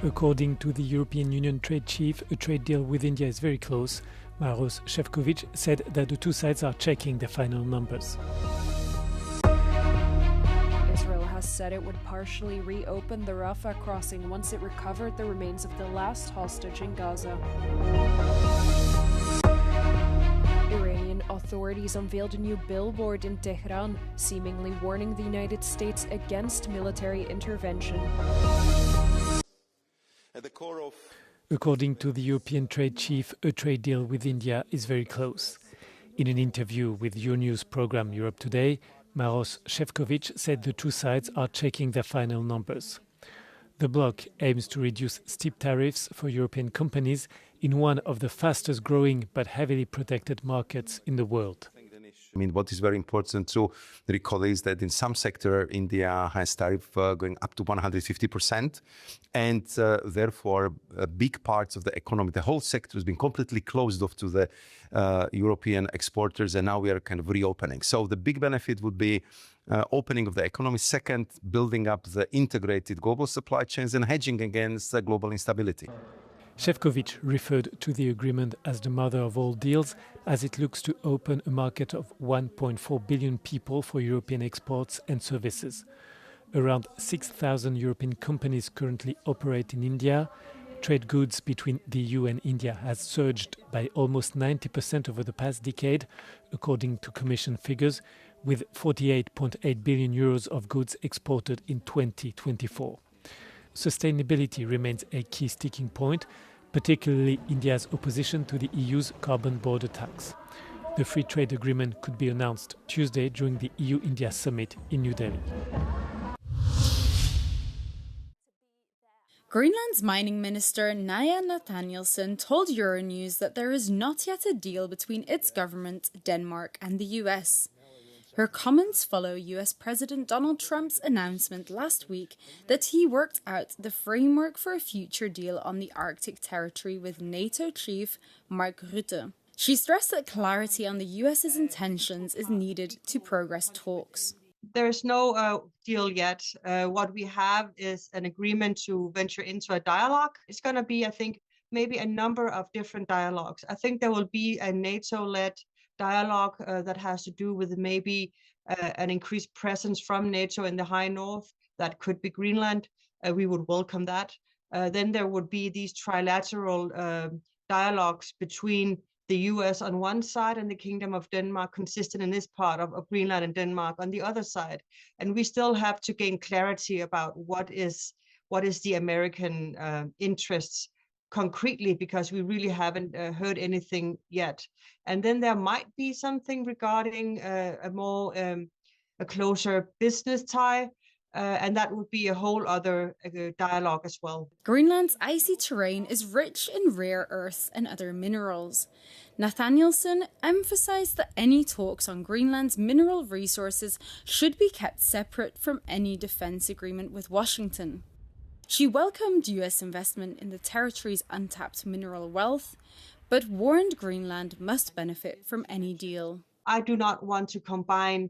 According to the European Union trade chief, a trade deal with India is very close. Maros Šefčovič said that the two sides are checking the final numbers. Israel has said it would partially reopen the Rafah crossing once it recovered the remains of the last hostage in Gaza. Iranian authorities unveiled a new billboard in Tehran, seemingly warning the United States against military intervention. At the core of According to the European trade chief, a trade deal with India is very close. In an interview with Euronews program Europe Today, Maros Šefčovič said the two sides are checking their final numbers. The bloc aims to reduce steep tariffs for European companies in one of the fastest growing but heavily protected markets in the world. I mean, what is very important to recall is that in some sector, India has tariff going up to 150%. And therefore, big parts of the economy, the whole sector has been completely closed off to the European exporters. And now we are kind of reopening. So the big benefit would be opening of the economy. Second, building up the integrated global supply chains and hedging against global instability. Šefčovič referred to the agreement as the mother of all deals, as it looks to open a market of 1.4 billion people for European exports and services. Around 6,000 European companies currently operate in India. Trade goods between the EU and India has surged by almost 90% over the past decade, according to Commission figures, with 48.8 billion euros of goods exported in 2024. Sustainability remains a key sticking point, particularly India's opposition to the EU's carbon border tax. The free trade agreement could be announced Tuesday during the EU-India summit in New Delhi. Greenland's mining minister Naya Nathanielsen told Euronews that there is not yet a deal between its government, Denmark, and the US. Her comments follow US President Donald Trump's announcement last week that he worked out the framework for a future deal on the Arctic territory with NATO chief Mark Rutte. She stressed that clarity on the US's intentions is needed to progress talks. There's no deal yet. What we have is an agreement to venture into a dialogue. It's going to be, I think, maybe a number of different dialogues. I think there will be a NATO-led dialogue that has to do with maybe an increased presence from NATO in the high north. That could be Greenland. We would welcome that. Then there would be these trilateral dialogues between the US on one side and the Kingdom of Denmark, consistent in this part of Greenland and Denmark on the other side. And we still have to gain clarity about what is the American interests concretely, because we really haven't heard anything yet. And then there might be something regarding a closer business tie, and that would be a whole other dialogue as well. Greenland's icy terrain is rich in rare earths and other minerals. Nathanielsen emphasized that any talks on Greenland's mineral resources should be kept separate from any defense agreement with Washington. She welcomed US investment in the territory's untapped mineral wealth, but warned Greenland must benefit from any deal. I do not want to combine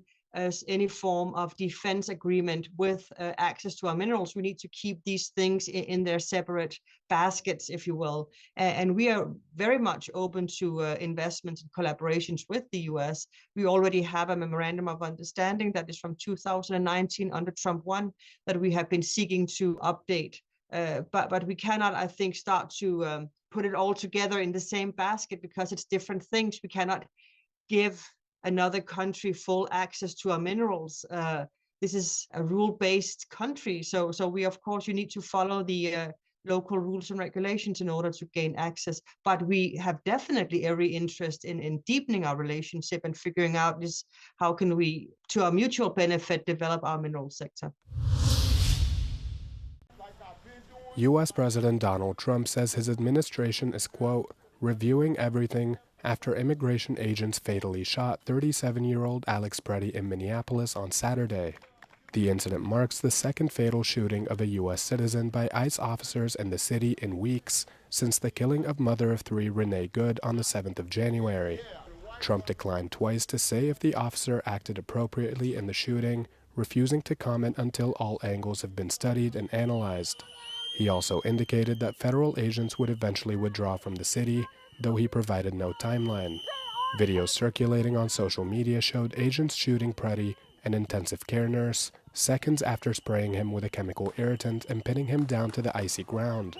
any form of defense agreement with access to our minerals. We need to keep these things in their separate baskets, if you will. And we are very much open to investments and collaborations with the US. We already have a memorandum of understanding that is from 2019 under Trump 1 that we have been seeking to update. But we cannot, I think, start to put it all together in the same basket, because it's different things. We cannot give another country full access to our minerals. This is a rule-based country. So we, of course, you need to follow the local rules and regulations in order to gain access. But we have definitely every interest in deepening our relationship and figuring out how can we, to our mutual benefit, develop our mineral sector. U.S. President Donald Trump says his administration is, quote, reviewing everything after immigration agents fatally shot 37-year-old Alex Preddy in Minneapolis on Saturday. The incident marks the second fatal shooting of a U.S. citizen by ICE officers in the city in weeks since the killing of mother of three Renee Good on the 7th of January. Trump declined twice to say if the officer acted appropriately in the shooting, refusing to comment until all angles have been studied and analyzed. He also indicated that federal agents would eventually withdraw from the city, though he provided no timeline. Videos circulating on social media showed agents shooting Preti, an intensive care nurse, seconds after spraying him with a chemical irritant and pinning him down to the icy ground.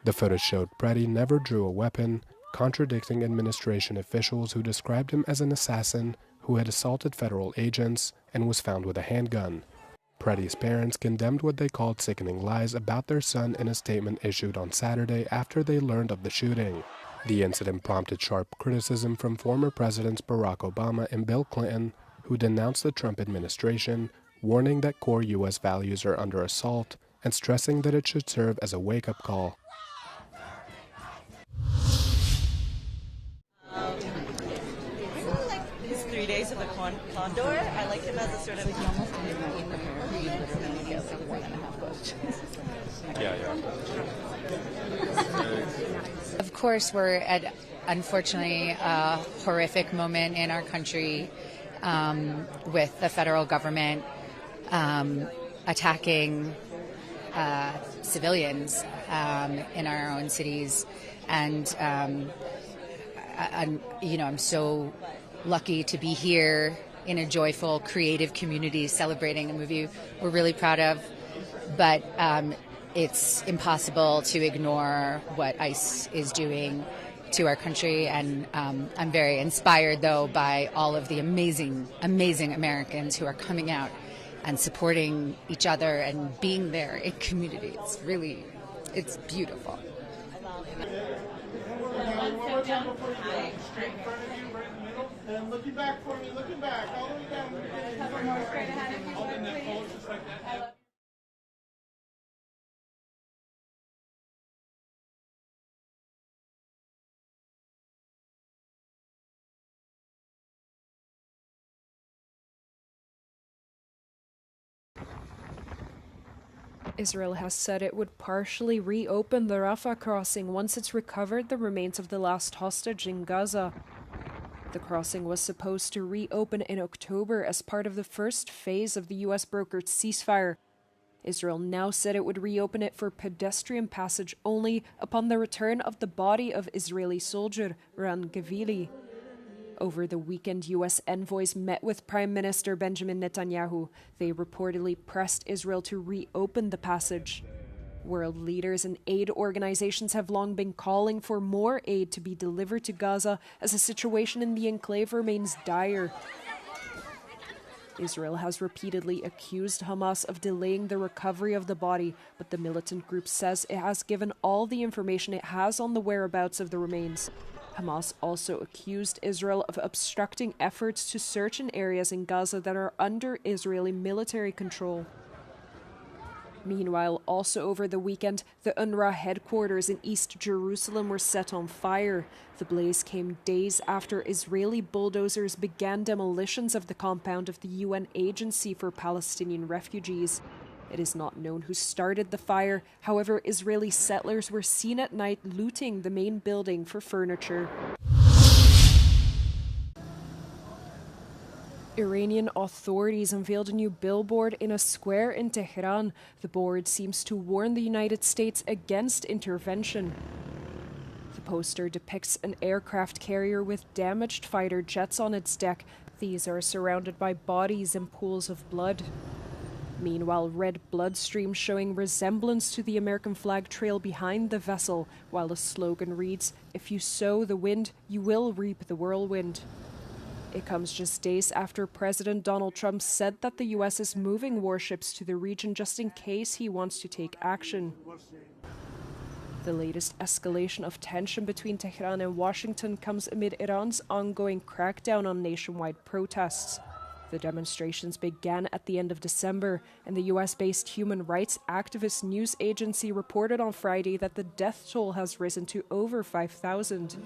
The footage showed Preti never drew a weapon, contradicting administration officials who described him as an assassin who had assaulted federal agents and was found with a handgun. Preti's parents condemned what they called sickening lies about their son in a statement issued on Saturday after they learned of the shooting. The incident prompted sharp criticism from former Presidents Barack Obama and Bill Clinton, who denounced the Trump administration, warning that core U.S. values are under assault and stressing that it should serve as a wake-up call. His 3 days of the condor. I like him as a sort of. Of course, we're at, unfortunately, a horrific moment in our country with the federal government attacking civilians in our own cities, and I'm so lucky to be here in a joyful, creative community celebrating a movie we're really proud of, but it's impossible to ignore what ICE is doing to our country, and I'm very inspired, though, by all of the amazing, amazing Americans who are coming out and supporting each other and being there in community. It's beautiful. And looking back for me, looking back, all the way down. A couple more straight ahead if you would, please. Israel has said it would partially reopen the Rafah crossing once it's recovered the remains of the last hostage in Gaza. The crossing was supposed to reopen in October as part of the first phase of the U.S. brokered ceasefire. Israel now said it would reopen it for pedestrian passage only upon the return of the body of Israeli soldier Ran Gavili. Over the weekend, U.S. envoys met with Prime Minister Benjamin Netanyahu. They reportedly pressed Israel to reopen the passage. World leaders and aid organizations have long been calling for more aid to be delivered to Gaza as the situation in the enclave remains dire. Israel has repeatedly accused Hamas of delaying the recovery of the body, but the militant group says it has given all the information it has on the whereabouts of the remains. Hamas also accused Israel of obstructing efforts to search in areas in Gaza that are under Israeli military control. Meanwhile, also over the weekend, the UNRWA headquarters in East Jerusalem were set on fire. The blaze came days after Israeli bulldozers began demolitions of the compound of the UN Agency for Palestinian Refugees. It is not known who started the fire. However, Israeli settlers were seen at night looting the main building for furniture. Iranian authorities unveiled a new billboard in a square in Tehran. The board seems to warn the United States against intervention. The poster depicts an aircraft carrier with damaged fighter jets on its deck. These are surrounded by bodies and pools of blood. Meanwhile, red blood streams showing resemblance to the American flag trail behind the vessel, while the slogan reads, "If you sow the wind, you will reap the whirlwind." It comes just days after President Donald Trump said that the U.S. is moving warships to the region just in case he wants to take action. The latest escalation of tension between Tehran and Washington comes amid Iran's ongoing crackdown on nationwide protests. The demonstrations began at the end of December, and the U.S.-based human rights activist news agency reported on Friday that the death toll has risen to over 5,000.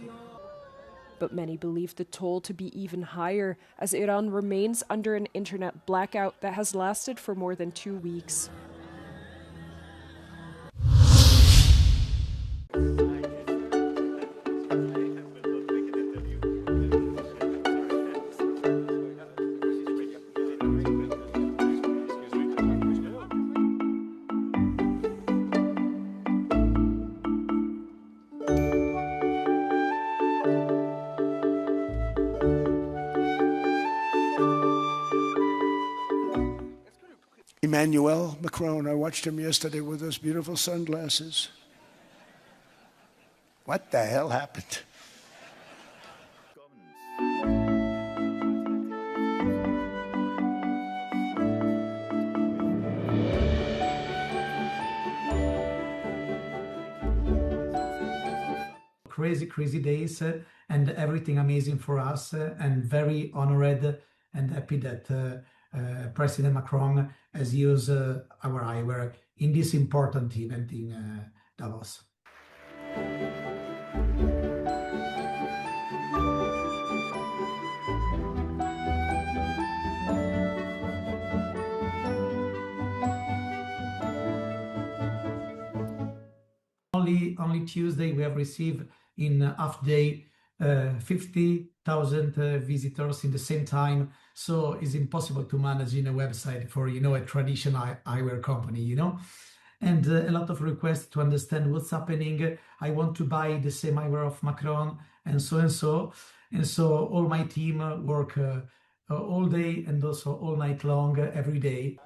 But many believe the toll to be even higher, as Iran remains under an internet blackout that has lasted for more than 2 weeks. Emmanuel Macron, I watched him yesterday with those beautiful sunglasses. What the hell happened? Crazy days and everything amazing for us and very honored and happy that President Macron has used our eyewear in this important event in Davos. Only Tuesday we have received in half day 50,000 visitors in the same time, so it's impossible to manage in a website for a traditional eyewear company, and a lot of requests to understand what's happening. I want to buy the same eyewear of Macron and so all my team work all day and also all night long every day.